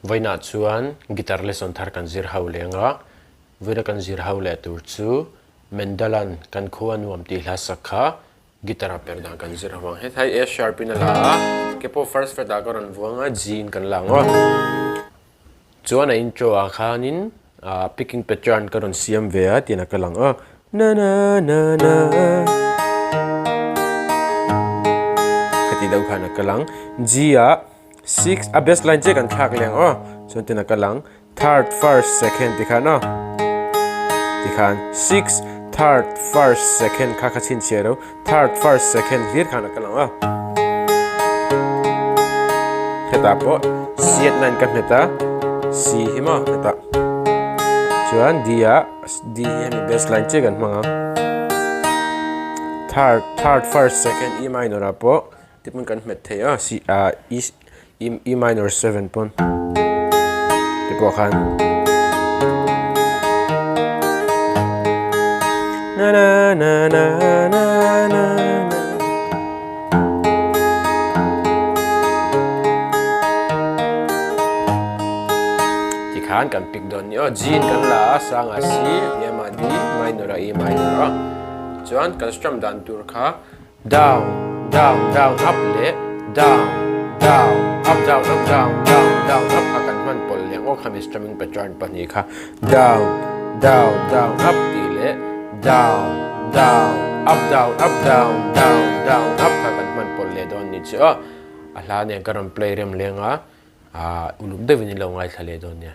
Vaina chuan guitar lesson thar kan zir hau lenga vira kan zir hau le tur chu Mendalan kan khua nuam ti hla sakha guitar Perhdan kan zir hawang he thai A sharp in la kepo first fret a karon vuanga G in kan lango chuan a intro a khanin picking pattern karon siam ve a tina kalang na na na na khati dau khana kalang G a 6 a baseline che kan thak leng chuan tina kalang third first second tikhan tikhan 6 third first second kha kha chin chero third first second hlir khana kalang heta po C9 kan heta C hima heta chuan D a D hemi baseline che kan manga third first second E minor a po tipun kan met the C E minor 7 pon tipo khan na na na na na na tikhan kan pick don ni G kan la sang a C E ma D minor a E minor chuan kan strum dan tur kha down down down up le down down up down up down down down up akan man pol leng khami strumming pattern pani kha down down down up ti le down down up down up down down down up akan man pol le don ni chu ala ne karam play rem lenga ulum de vini lo ngai thale don ne